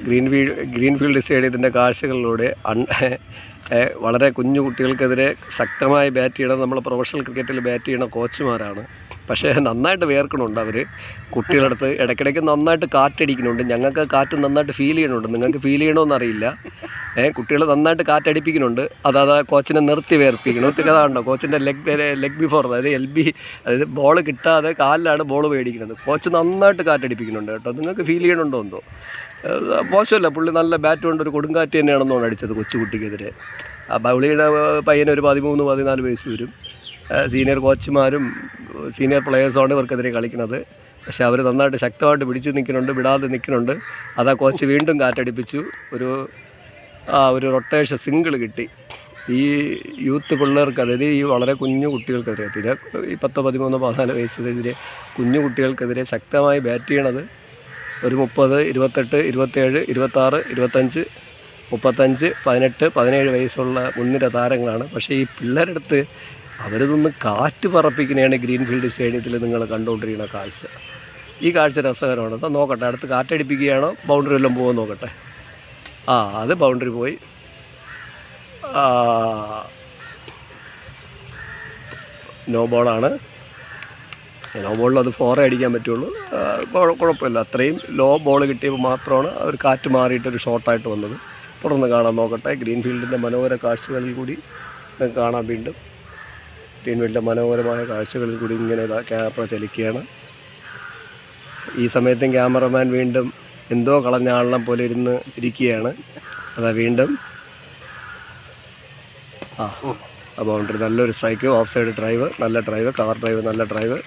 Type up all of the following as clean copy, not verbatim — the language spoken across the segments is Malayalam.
ഗ്രീൻഫീൽഡ് സ്റ്റേഡിയത്തിൻ്റെ കാഴ്ചകളിലൂടെ വളരെ കുഞ്ഞു കുട്ടികൾക്കെതിരെ ശക്തമായി ബാറ്റ് ചെയ്യണം. നമ്മൾ പ്രൊഫഷണൽ ക്രിക്കറ്റിൽ ബാറ്റ് ചെയ്യണ കോച്ചുമാരാണ്. പക്ഷേ നന്നായിട്ട് വേർക്കണുണ്ട് അവർ. കുട്ടികളുടെ അടുത്ത് ഇടയ്ക്കിടയ്ക്ക് നന്നായിട്ട് കാറ്റടിക്കുന്നുണ്ട്. ഞങ്ങൾക്ക് കാറ്റ് നന്നായിട്ട് ഫീൽ ചെയ്യണുണ്ട്. നിങ്ങൾക്ക് ഫീൽ ചെയ്യണമെന്നറിയില്ല. കുട്ടികൾ നന്നായിട്ട് കാറ്റടിപ്പിക്കുന്നുണ്ട്. അതായത് കോച്ചിനെ നിർത്തി വേർപ്പിക്കണം. അതാണ്ടോ കോച്ചിൻ്റെ ലെഗ് ബിഫോർ, അതായത് ബോൾ കിട്ടാതെ കാലിലാണ് ബോൾ മേടിക്കുന്നത്. കോച്ച് നന്നായിട്ട് കാറ്റടിപ്പിക്കുന്നുണ്ട് കേട്ടോ. നിങ്ങൾക്ക് ഫീൽ ചെയ്യണുണ്ടോ എന്തോ? മോശമല്ല, പുള്ളി നല്ല ബാറ്റ് കൊണ്ട് ഒരു കൊടുങ്കാറ്റ് തന്നെയാണെന്നാണ് അടിച്ചത് കൊച്ചുകുട്ടിക്കെതിരെ. ആ ബൗളിയുടെ പയ്യന് ഒരു 13-14 വയസ്സ് വരും. സീനിയർ കോച്ചുമാരും സീനിയർ പ്ലെയേഴ്സുമാണ് ഇവർക്കെതിരെ കളിക്കുന്നത്. പക്ഷേ അവർ നന്നായിട്ട് ശക്തമായിട്ട് പിടിച്ച് നിൽക്കുന്നുണ്ട്, വിടാതെ നിൽക്കുന്നുണ്ട്. അതാ കോച്ച് വീണ്ടും കാറ്റടിപ്പിച്ചു. ഒരു റൊട്ടേഷൻ സിംഗിൾ കിട്ടി. ഈ യൂത്ത് പിള്ളേർക്ക്, അതായത് ഈ വളരെ കുഞ്ഞു കുട്ടികൾക്കെതിരെ, ഈ 10, 13, 14 വയസ്സിനെതിരെ കുഞ്ഞു കുട്ടികൾക്കെതിരെ ശക്തമായി ബാറ്റ് ചെയ്യണത് ഒരു 30, 28, 27, 26, 25, 35, 18, 17 വയസ്സുള്ള മുൻനിര താരങ്ങളാണ്. പക്ഷേ ഈ പിള്ളേരുടെ അടുത്ത് അവരിതൊന്ന് കാറ്റ് പറപ്പിക്കുന്നതാണ് ഗ്രീൻഫീൽഡ് സ്റ്റേഡിയത്തിൽ നിങ്ങൾ കണ്ടുകൊണ്ടിരിക്കുന്ന കാഴ്ച. ഈ കാഴ്ച രസകരമാണ്. എന്നാൽ നോക്കട്ടെ, അടുത്ത് കാറ്റടിപ്പിക്കുകയാണോ ബൗണ്ടറി വല്ലതും പോകുമെന്ന് നോക്കട്ടെ. അത് ബൗണ്ടറി പോയി. നോ ബോളാണ്. നോ ബോളിൽ അത് 4 അടിക്കാൻ പറ്റുള്ളൂ. കുഴപ്പമില്ല. അത്രയും ലോ ബോൾ കിട്ടിയപ്പോൾ മാത്രമാണ് ഒരു കാറ്റ് മാറിയിട്ടൊരു ഷോട്ടായിട്ട് വന്നത്. തുടർന്ന് കാണാൻ നോക്കട്ടെ. ഗ്രീൻഫീൽഡിൻ്റെ മനോഹര കാഴ്ചകളിൽ കൂടി കാണാൻ വീണ്ടും ഗ്രീൻഫീൽഡിൻ്റെ മനോഹരമായ കാഴ്ചകളിൽ കൂടി ഇങ്ങനെ ക്യാമറ ചലിക്കുകയാണ്. ഈ സമയത്തും ക്യാമറമാൻ വീണ്ടും എന്തോ കളഞ്ഞ ആളെല്ലാം പോലെ ഇരിക്കുകയാണ്. അതാ വീണ്ടും ബൗണ്ടറി. നല്ലൊരു സ്ട്രൈക്ക്, ഓഫ് സൈഡ് ഡ്രൈവ്, നല്ല ഡ്രൈവ്, കവർ ഡ്രൈവ്, നല്ല ഡ്രൈവ്.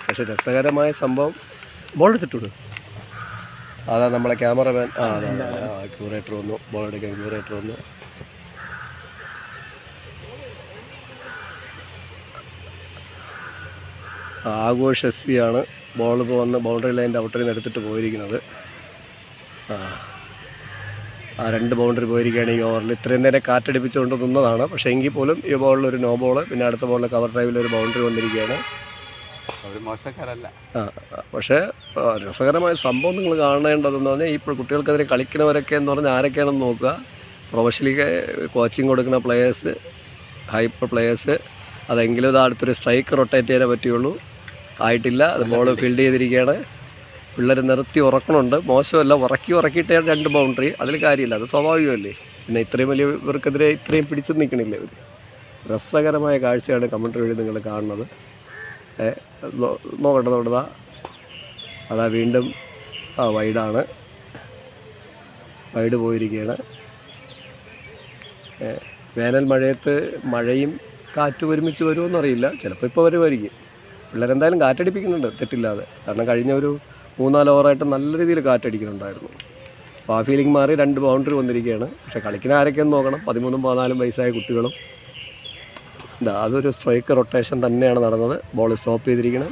പക്ഷേ രസകരമായ സംഭവം, ബോൾ എടുത്തിട്ടുള്ളൂ. അതാ നമ്മളെ ക്യാമറമാൻ. ക്യൂറേറ്റർ വന്നു, ബോൾ എടുക്കാൻ ക്യൂറേറ്റർ വന്നു. ആഘോഷ് എസ്.സിയാണ് ബോൾ ഇപ്പോൾ വന്ന് ബൗണ്ടറി ലൈൻ്റെ ഔട്ടറിൽ നിന്ന് എടുത്തിട്ട് പോയിരിക്കുന്നത്. 2 ബൗണ്ടറി പോയിരിക്കുകയാണ് ഈ ഓവറിൽ. ഇത്രയും നേരം കാറ്റടിപ്പിച്ചുകൊണ്ട് നിന്നതാണ്. പക്ഷേ എങ്കിൽ പോലും ഈ ബോളിൽ ഒരു നോ ബോൾ, പിന്നെ അടുത്ത ബോളിൽ കവർ ഡ്രൈവിൽ ഒരു ബൗണ്ടറി വന്നിരിക്കുകയാണ്. പക്ഷേ രസകരമായ സംഭവം നിങ്ങൾ കാണേണ്ടതെന്ന് പറഞ്ഞാൽ, ഇപ്പോൾ കുട്ടികൾക്കെതിരെ കളിക്കുന്നവരൊക്കെ എന്ന് പറഞ്ഞാൽ ആരൊക്കെയാണെന്ന് നോക്കുക. പ്രൊഫഷണലി കോച്ചിങ് കൊടുക്കുന്ന പ്ലെയേഴ്സ്, ഹൈപ്പർ പ്ലെയേഴ്സ്. അതെങ്കിലും ഇത് അടുത്തൊരു സ്ട്രൈക്ക് റൊട്ടേറ്റ് ചെയ്യാനേ പറ്റുള്ളൂ. ആയിട്ടില്ല. അത് ബോൾ ഫീൽഡ് ചെയ്തിരിക്കുകയാണ്. പിള്ളേർ നിർത്തി ഉറക്കണുണ്ട്. മോശമല്ല, ഉറക്കിയിട്ടാണ് 2 ബൗണ്ടറി. അതിൽ കാര്യമില്ല, അത് സ്വാഭാവികമല്ലേ. പിന്നെ ഇത്രയും വലിയ ഇവർക്കെതിരെ ഇത്രയും പിടിച്ചു നിൽക്കണില്ലേ അവർ. രസകരമായ കാഴ്ചയാണ് കമൻട്രി വഴി നിങ്ങൾ കാണുന്നത്. നോക്കട്ടെ. അതാ വീണ്ടും വൈഡാണ്. വൈഡ് പോയിരിക്കുകയാണ്. വേനൽ മഴയത്ത് മഴയും കാറ്റും ഒരുമിച്ച് വരുമോയെന്നറിയില്ല. ചിലപ്പോൾ ഇപ്പോൾ വരുമായിരിക്കും. പിള്ളേരെന്തായാലും കാറ്റടിപ്പിക്കുന്നുണ്ട് തെറ്റില്ലാതെ. കാരണം കഴിഞ്ഞ ഒരു 3-4 ഓവറായിട്ട് നല്ല രീതിയിൽ കാറ്റടിക്കുന്നുണ്ടായിരുന്നു. അപ്പോൾ ആ ഫീലിംഗ് മാറി 2 ബൗണ്ടറി വന്നിരിക്കുകയാണ്. പക്ഷേ കളിക്കുന്ന ആരൊക്കെയെന്ന് നോക്കണം. 13, 14 വയസ്സായ കുട്ടികളും. അതൊരു സ്ട്രൈക്ക് റൊട്ടേഷൻ തന്നെയാണ് നടന്നത്. ബോൾ സ്റ്റോപ്പ് ചെയ്തിരിക്കണം.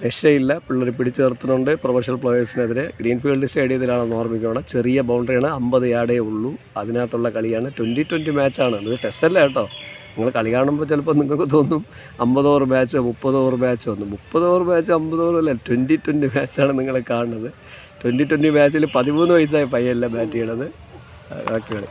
രക്ഷയില്ല. പിള്ളേർ പിടിച്ചു നിർത്തുന്നുണ്ട് പ്രൊഫഷണൽ പ്ലെയേഴ്സിനെതിരെ. ഗ്രീൻഫീൽഡ് സ്റ്റേഡിയത്തിലാണെന്ന് ഓർമ്മിക്കണം. ചെറിയ ബൗണ്ടറിയാണ്, 50 യാർഡേ ഉള്ളൂ. അതിനകത്തുള്ള കളിയാണ്. 20-20 മാച്ചാണ്. ഇത് ടെസ്റ്റല്ല കേട്ടോ. നിങ്ങൾ കളി കാണുമ്പോൾ ചിലപ്പോൾ നിങ്ങൾക്ക് തോന്നും 50 ഓവർ മാച്ചോ 30 ഓവർ മാച്ചോ ഒന്നും. 30 ഓവർ മാച്ച് 50 ഓവർ അല്ല, 20-20 മാച്ചാണ് നിങ്ങൾ കാണുന്നത്. 20-20 മാച്ചിൽ 13 വയസ്സായ പയ്യല്ല ബാറ്റ് ചെയ്യണത്. ബാക്കി കളി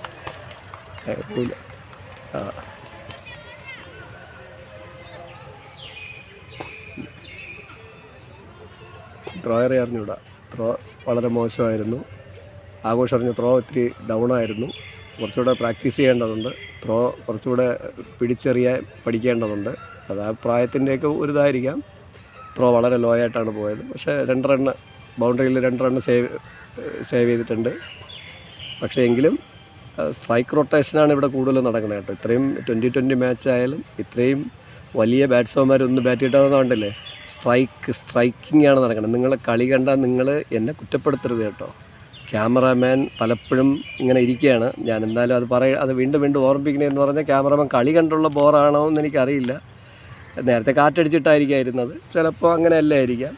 ത്രോ അറിഞ്ഞൂടാ. ത്രോ വളരെ മോശമായിരുന്നു. ആഘോഷം അറിഞ്ഞ ത്രോ ഇത്തിരി ഡൗൺ ആയിരുന്നു. കുറച്ചുകൂടെ പ്രാക്ടീസ് ചെയ്യേണ്ടതുണ്ട്. ത്രോ കുറച്ചുകൂടെ പഠിക്കേണ്ടതുണ്ട്. അത് ആ പ്രായത്തിൻ്റെയൊക്കെ ഒരു ഇതായിരിക്കാം. ത്രോ വളരെ ലോ ആയിട്ടാണ് പോയത്. പക്ഷേ 2 റണ്ണ് ബൗണ്ടറിയിൽ 2 റണ്ണ് സേവ് ചെയ്തിട്ടുണ്ട്. പക്ഷേ എങ്കിലും സ്ട്രൈക്ക് റൊട്ടേഷനാണ് ഇവിടെ കൂടുതൽ നടക്കുന്നത് കേട്ടോ. ഇത്രയും 20-20 മാച്ച് ആയാലും ഇത്രയും വലിയ ബാറ്റ്സ്മാൻമാരൊന്നും ബാറ്റ് ചെയ്തിട്ടാണെന്ന് കണ്ടില്ലേ. സ്ട്രൈക്കിംഗ് ആണ് നടക്കുന്നത്. നിങ്ങൾ കളി കണ്ടാൽ നിങ്ങൾ എന്നെ കുറ്റപ്പെടുത്തരുത് കേട്ടോ. ക്യാമറാമാൻ പലപ്പോഴും ഇങ്ങനെ ഇരിക്കുകയാണ്. ഞാൻ എന്തായാലും അത് വീണ്ടും ഓർമ്മിപ്പിക്കണമെന്ന് പറഞ്ഞാൽ, ക്യാമറാമാൻ കളി കണ്ടുള്ള ബോറാണോ എന്ന് എനിക്കറിയില്ല. നേരത്തെ കാറ്റടിച്ചിട്ടായിരിക്കായിരുന്നത്. ചിലപ്പോൾ അങ്ങനെയല്ല ആയിരിക്കാം.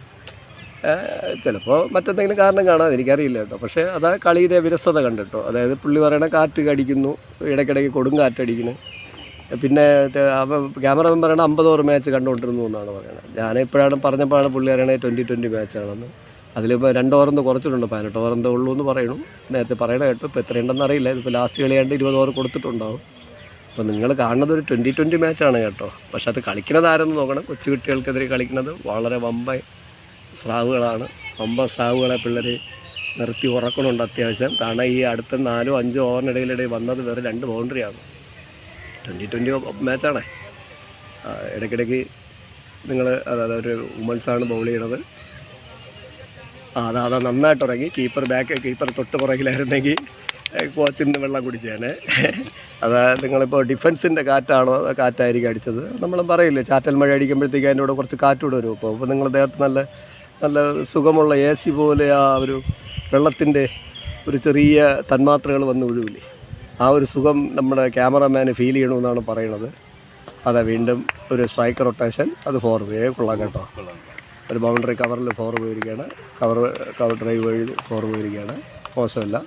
ചിലപ്പോൾ മറ്റെന്തെങ്കിലും കാരണം കാണാം, എനിക്കറിയില്ല കേട്ടോ. പക്ഷേ അതാ കളിയുടെ വിരസത കണ്ടിട്ടോ. അതായത് പുള്ളി പറയണ കാറ്റ് കടിക്കുന്നു, ഇടയ്ക്കിടയ്ക്ക് കൊടുങ്കാറ്റടിക്കുന്നു. പിന്നെ ക്യാമറമാൻ പറയണ 50 ഓവർ മാച്ച് കണ്ടുകൊണ്ടിരുന്നു എന്നാണ് പറയുന്നത്. ഞാൻ ഇപ്പോഴാണ് പറഞ്ഞപ്പോഴാണ് പുള്ളി പറയണത് 20-20 മാച്ചാണെന്ന്. അതിലിപ്പോൾ 2 ഓവറിന്ന് കുറച്ചിട്ടുണ്ട്, 18 ഓവർ ഉള്ളൂ എന്ന് പറയുന്നു. നേരത്തെ പറയണ കേട്ടു. ഇപ്പോൾ എത്രയുണ്ടെന്ന് അറിയില്ല. ഇതിപ്പോൾ ലാസ്റ്റ് കളിയാണ്ട് 20 ഓവർ കൊടുത്തിട്ടുണ്ടാവും. അപ്പോൾ നിങ്ങൾ കാണുന്നത് ഒരു 20-20 മാച്ചാണ് കേട്ടോ. പക്ഷെ അത് കളിക്കുന്നത് ആരെന്ന് നോക്കണം. കൊച്ചു കുട്ടികൾക്കെതിരെ കളിക്കുന്നത് വളരെ വമ്പൻ സ്രാവുകളാണ്. വമ്പൻ സ്രാവുകളെ പിള്ളേർ നിർത്തി ഉറക്കണുണ്ട് അത്യാവശ്യം. കാരണം ഈ അടുത്ത 4-5 ഓവറിനിടയിലിടെ വന്നത് വെറും 2 ബൗണ്ടറിയാണ്. 20-20 മാച്ചാണേ. ഇടയ്ക്കിടയ്ക്ക് നിങ്ങൾ അതായത് ഒരു വുമൻസാണ് ബൗൾ ചെയ്യണത്. അതാ നന്നായിട്ട് ഇറങ്ങി. കീപ്പർ തൊട്ട് പുറകിലായിരുന്നെങ്കിൽ കോച്ചിന്ന് വെള്ളം കുടിച്ചേനെ. അതായത് നിങ്ങളിപ്പോൾ ഡിഫൻസിൻ്റെ കാറ്റാണോ കാറ്റായിരിക്കും അടിച്ചത്. നമ്മൾ പറയില്ലേ ചാറ്റൽ മഴ അടിക്കുമ്പോഴത്തേക്ക് അതിൻ്റെ കൂടെ കുറച്ച് കാറ്റൂടെ വരും. അപ്പോൾ നിങ്ങൾ ദേഹത്ത് നല്ല സുഖമുള്ള AC പോലെ ആ ഒരു വെള്ളത്തിൻ്റെ ഒരു ചെറിയ തന്മാത്രകൾ വന്ന് വീഴില്ലേ, ആ ഒരു സുഖം നമ്മുടെ ക്യാമറമാന് ഫീൽ ചെയ്യണമെന്നാണ് പറയണത്. അതാ വീണ്ടും ഒരു സ്ട്രൈക്ക് റൊട്ടേഷൻ. അത് 4 വേ കൊള്ളാം കേട്ടോ. ഒരു ബൗണ്ടറി കവറിൽ 4 പോയിരിക്കുകയാണ്. കവർ ഡ്രൈവ് വഴി 4 പോയിരിക്കുകയാണ്. മോശമല്ല,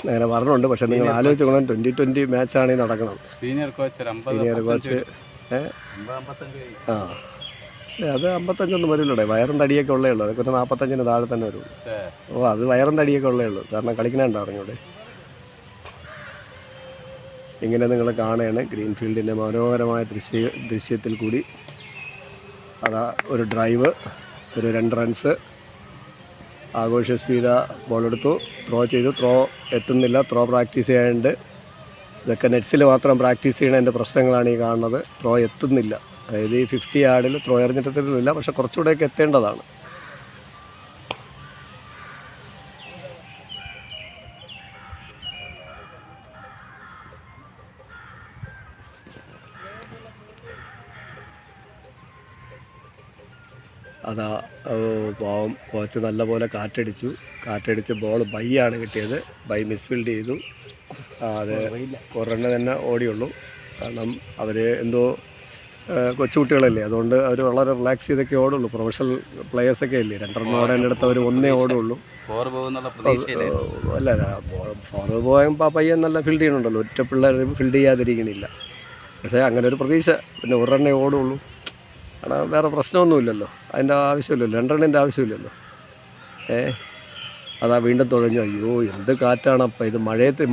അങ്ങനെ പറഞ്ഞുണ്ട്. പക്ഷെ നിങ്ങൾ ആലോചിച്ചോളാം 20-20 മാച്ചാണ് ഈ നടക്കണം. സീനിയർ കോച്ച് പക്ഷേ അത് 55 വരില്ലടേ. വയറും തടിയൊക്കെ ഉള്ളേ ഉള്ളൂ. അതൊക്കെ ഒരു 45 താഴെ തന്നെ വരും. അത് വയറും തടിയൊക്കെ ഉള്ളേ ഉള്ളൂ. കാരണം കളിക്കണുണ്ടോ അറിഞ്ഞൂടെ. ഇങ്ങനെ നിങ്ങൾ കാണുകയാണ് ഗ്രീൻഫീൽഡിൻ്റെ മനോഹരമായ ദൃശ്യത്തിൽ കൂടി. അതാ ഒരു ഡ്രൈവ്, ഒരു 2 റൺസ്. ആഘോഷസ്മിത ബോളെടുത്തു, ത്രോ ചെയ്തു. ത്രോ എത്തുന്നില്ല. ത്രോ പ്രാക്ടീസ് ചെയ്യാനുണ്ട്. ഇതൊക്കെ നെറ്റ്സിൽ മാത്രം പ്രാക്ടീസ് ചെയ്യണതിൻ്റെ പ്രശ്നങ്ങളാണ് ഈ കാണുന്നത്. ത്രോ എത്തുന്നില്ല. അതായത് ഈ 50 യാർഡിൽ ത്രോ എറിഞ്ഞിട്ടില്ല. പക്ഷെ കുറച്ചുകൂടെയൊക്കെ എത്തേണ്ടതാണ്. അതാ പാവം കോച്ച് നല്ലപോലെ കാറ്റടിച്ച് ബോൾ ബൈയാണ് കിട്ടിയത്. ബൈ മിസ്ഫീൽഡ് ചെയ്തു. അത് ഒരെണ്ണം തന്നെ ഓടിയുള്ളൂ. കാരണം അവർ എന്തോ കൊച്ചുകുട്ടികളല്ലേ, അതുകൊണ്ട് അവർ വളരെ റിലാക്സ് ചെയ്തൊക്കെ ഓടുള്ളൂ. പ്രൊഫഷണൽ പ്ലെയേഴ്സൊക്കെ അല്ലേ. 2 റൺ ഓടേണ്ട അടുത്ത് അവർ 1 ഓടുള്ളൂ. അല്ല 4 പോയപ്പോൾ പയ്യൻ നല്ല ഫീൽഡ് ചെയ്യണുണ്ടല്ലോ. ഒറ്റ പിള്ളേർ ഫീൽഡ് ചെയ്യാതിരിക്കണില്ല. പക്ഷേ അങ്ങനെ ഒരു പ്രതീക്ഷ. പിന്നെ 1 റണ്ണേ ഓടുള്ളൂ. കാരണം വേറെ പ്രശ്നമൊന്നുമില്ലല്ലോ. അതിൻ്റെ ആവശ്യമില്ലല്ലോ. 2 റണ്ണിൻ്റെ ആവശ്യമില്ലല്ലോ. അതാ വീണ്ടും തുഴഞ്ഞു. അയ്യോ എന്ത് കാറ്റാണപ്പം ഇത്.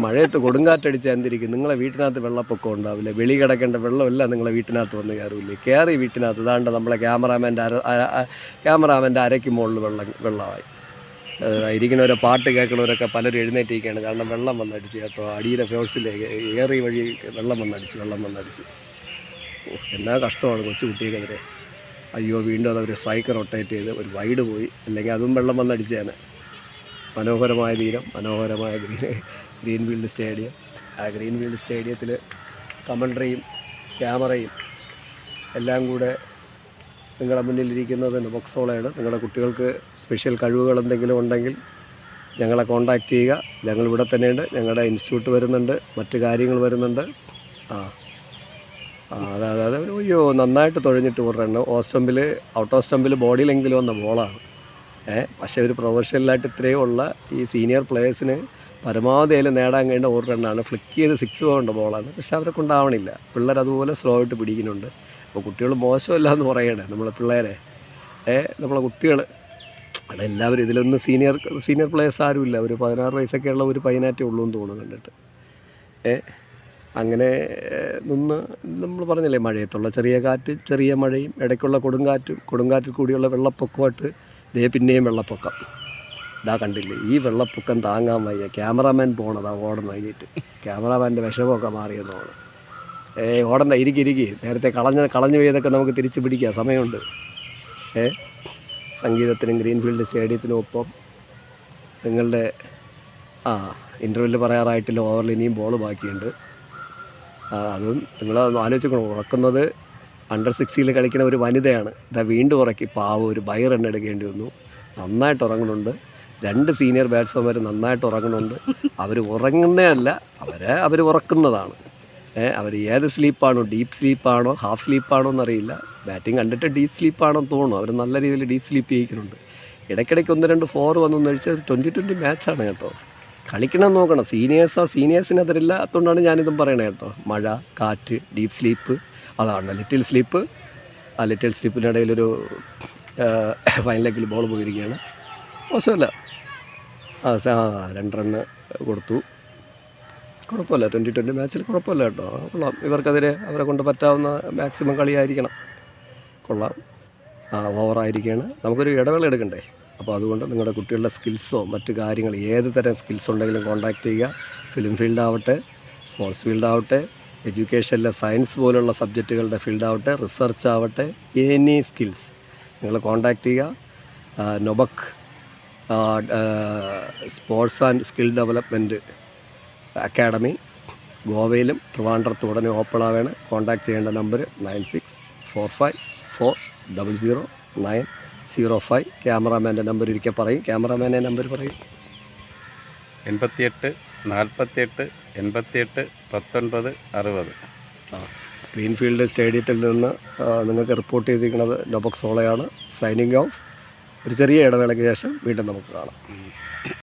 മഴയത്ത് കൊടുങ്കാറ്റടിച്ചാൽ എന്തിരിക്കും. നിങ്ങളെ വീട്ടിനകത്ത് വെള്ളപ്പൊക്കം ഉണ്ടാവില്ല. വെളി കിടക്കേണ്ട വെള്ളമെല്ലാം നിങ്ങളെ വീട്ടിനകത്ത് വന്ന് കയറില്ലേ. കയറി വീട്ടിനകത്ത് ഇതാണ്ട് നമ്മളെ ക്യാമറാമാൻ്റെ അരയ്ക്ക് മുകളിൽ വെള്ളമായി. ഇരിക്കുന്നവരെ പാട്ട് കേൾക്കുന്നവരൊക്കെ പലരും എഴുന്നേറ്റിരിക്കുകയാണ്. കാരണം വെള്ളം വന്നടിച്ച് കേട്ടോ. അടിയിലെ ഫോഴ്സിലേക്ക് ഏറി വഴി വെള്ളം വന്നടിച്ച്. എന്നാ കഷ്ടമാണ് കൊച്ചു കുട്ടികൾക്കെതിരെ. അയ്യോ വീണ്ടും അതവർ സ്ട്രൈക്ക് റൊട്ടേറ്റ് ചെയ്ത് ഒരു വൈഡ് പോയി. അല്ലെങ്കിൽ അതും വെള്ളം വന്നടിച്ചേനെ. മനോഹരമായ തീരം, മനോഹരമായ ഗ്രീൻഫീൽഡ് സ്റ്റേഡിയം. ആ ഗ്രീൻഫീൽഡ് സ്റ്റേഡിയത്തിൽ കമൻട്രിയും ക്യാമറയും എല്ലാം കൂടെ നിങ്ങളുടെ മുന്നിലിരിക്കുന്നത് ബോക്സോളയാണ്. നിങ്ങളുടെ കുട്ടികൾക്ക് സ്പെഷ്യൽ കഴിവുകൾ എന്തെങ്കിലും ഉണ്ടെങ്കിൽ ഞങ്ങളെ കോൺടാക്റ്റ് ചെയ്യുക. ഞങ്ങളിവിടെ തന്നെയുണ്ട്. ഞങ്ങളുടെ ഇൻസ്റ്റിറ്റ്യൂട്ട് വരുന്നുണ്ട്, മറ്റു കാര്യങ്ങൾ വരുന്നുണ്ട്. അതായത് അയ്യോ നന്നായിട്ട് തുഴഞ്ഞിട്ട് 1 റണ്ണ്. ഔട്ട് ഓഫ് സ്റ്റമ്പിൽ ബോഡി ലെങ്കിൽ വന്ന ബോളാണ്. പക്ഷേ ഒരു പ്രൊഫഷണലായിട്ട് ഇത്രയും ഉള്ള ഈ സീനിയർ പ്ലേയേഴ്സിന് പരമാവധി അതിൽ നേടാൻ കഴിയുന്ന 1 റണ്ണാണ്. ഫ്ലിക്ക് ചെയ്ത് 6 പോകേണ്ട ബോളാണ്. പക്ഷെ അവരെ കൊണ്ടാവണില്ല. പിള്ളേർ അതുപോലെ സ്ലോ ആയിട്ട് പിടിക്കുന്നുണ്ട്. അപ്പോൾ കുട്ടികൾ മോശമല്ല എന്ന് പറയണേ നമ്മളെ പിള്ളേരെ. നമ്മളെ കുട്ടികൾ അതെല്ലാവരും ഇതിലൊന്നും സീനിയർ പ്ലേയേഴ്സ് ആരുമില്ല. ഒരു 16 വയസ്സൊക്കെ ഉള്ള ഒരു പയ്യനാറ്റേ ഉള്ളൂ എന്ന് തോന്നുന്നു കണ്ടിട്ട്. അങ്ങനെ നിന്ന് നമ്മൾ പറഞ്ഞില്ലേ മഴയത്തുള്ള ചെറിയ കാറ്റ്, ചെറിയ മഴയും ഇടയ്ക്കുള്ള കൊടുങ്കാറ്റിൽ കൂടിയുള്ള വെള്ളപ്പൊക്കമായിട്ട് പിന്നെയും വെള്ളപ്പൊക്കം. ഇതാ കണ്ടില്ലേ ഈ വെള്ളപ്പൊക്കം താങ്ങാൻ വയ്യ. ക്യാമറാമാൻ പോണതാ ഓടണം കഴിഞ്ഞിട്ട്. ക്യാമറാമാൻ്റെ വിഷമമൊക്കെ മാറിയെന്നോണം. ഓടണ്ട, ഇരിക്കി. നേരത്തെ കളഞ്ഞു പോയതൊക്കെ നമുക്ക് തിരിച്ച് പിടിക്കാം, സമയമുണ്ട്. സംഗീതത്തിനും ഗ്രീൻഫീൽഡ് സ്റ്റേഡിയത്തിനും ഒപ്പം നിങ്ങളുടെ ഇൻ്റർവ്യൂവിൽ പറയാറായിട്ടില്ല. ഓവറിൽ ഇനിയും ബോൾ ബാക്കിയുണ്ട്. അതും നിങ്ങൾ ആലോചിക്കണം. ഉറക്കുന്നത് അണ്ടർ 60 കളിക്കുന്ന ഒരു വനിതയാണ്. ഇതാ വീണ്ടും ഉറക്കി പാവം ഒരു ബൈ റൺ എടുക്കേണ്ടി വന്നു. നന്നായിട്ട് ഉറങ്ങുന്നുണ്ട്. 2 സീനിയർ ബാറ്റ്സ്മാൻമാർ നന്നായിട്ട് ഉറങ്ങുന്നുണ്ട്. അവർ ഉറങ്ങുന്നതല്ല, അവർ ഉറക്കുന്നതാണ്. അവർ ഏത് സ്ലീപ്പാണോ, ഡീപ്പ് സ്ലീപ്പാണോ ഹാഫ് സ്ലീപ്പാണോ എന്നറിയില്ല. ബാറ്റിംഗ് കണ്ടിട്ട് ഡീപ്പ് സ്ലീപ്പാണെന്ന് തോന്നുന്നു. അവർ നല്ല രീതിയിൽ ഡീപ്പ് സ്ലീപ്പ് ചെയ്യിക്കുന്നുണ്ട്. ഇടയ്ക്കിടയ്ക്ക് 1-2 4 വന്നെന്ന് വെച്ചാൽ 20-20 മാച്ചാണ് കേട്ടോ. കളിക്കണം നോക്കണം. സീനിയേഴ്സിന് അതിരില്ലാത്തതുകൊണ്ടാണ് ഞാനിതും പറയണത് കേട്ടോ. മഴ, കാറ്റ്, ഡീപ്പ് സ്ലീപ്പ്, അതാണ് ലിറ്റിൽ സ്ലീപ്പ്. ആ ലിറ്റിൽ സ്ലീപ്പിനിടയിലൊരു ഫൈനൽ ലെഗിൽ ബോൾ പോയിരിക്കുകയാണ്. മോശമല്ല. 2 റണ്ണ് കൊടുത്തു. കുഴപ്പമില്ല. 2020 മാച്ചിൽ കുഴപ്പമില്ല കേട്ടോ. കൊള്ളാം. ഇവർക്കെതിരെ അവരെ കൊണ്ട് പറ്റാവുന്ന മാക്സിമം കളിയായിരിക്കണം. കൊള്ളാം. ഓവറായിരിക്കുകയാണ്. നമുക്കൊരു ഇടവേള എടുക്കണ്ടേ? അപ്പോൾ അതുകൊണ്ട് നിങ്ങളുടെ കുട്ടികളുടെ സ്കിൽസോ മറ്റു കാര്യങ്ങൾ ഏത് തരം സ്കിൽസ് ഉണ്ടെങ്കിലും കോൺടാക്റ്റ് ചെയ്യുക. ഫിലിം ഫീൽഡാവട്ടെ, സ്പോർട്സ് ഫീൽഡാവട്ടെ, എഡ്യൂക്കേഷനിലെ സയൻസ് പോലുള്ള സബ്ജക്റ്റുകളുടെ ഫീൽഡാവട്ടെ, റിസർച്ച് ആവട്ടെ, എനി സ്കിൽസ് നിങ്ങൾ കോൺടാക്റ്റ് ചെയ്യുക. നൊബക് sports and skill development academy ഗോവയിലും ട്രിവാൻഡ്രത്തും ഉടനെ ഓപ്പൺ ആവുകയാണ്. കോൺടാക്റ്റ് ചെയ്യേണ്ട നമ്പർ 9645400905. ക്യാമറാമാൻ്റെ നമ്പർ ഒരിക്കൽ പറയും. ക്യാമറാമാൻ്റെ നമ്പർ പറയും. 88 48 88 19 60. ഗ്രീൻഫീൽഡ് സ്റ്റേഡിയത്തിൽ നിന്ന് നിങ്ങൾക്ക് റിപ്പോർട്ട് ചെയ്തിരിക്കുന്നത് നൊബക് സോളയാണ്. Signing off. ഒരു ചെറിയ ഇടവേളയ്ക്ക് ശേഷം വീണ്ടും നമുക്ക് കാണാം.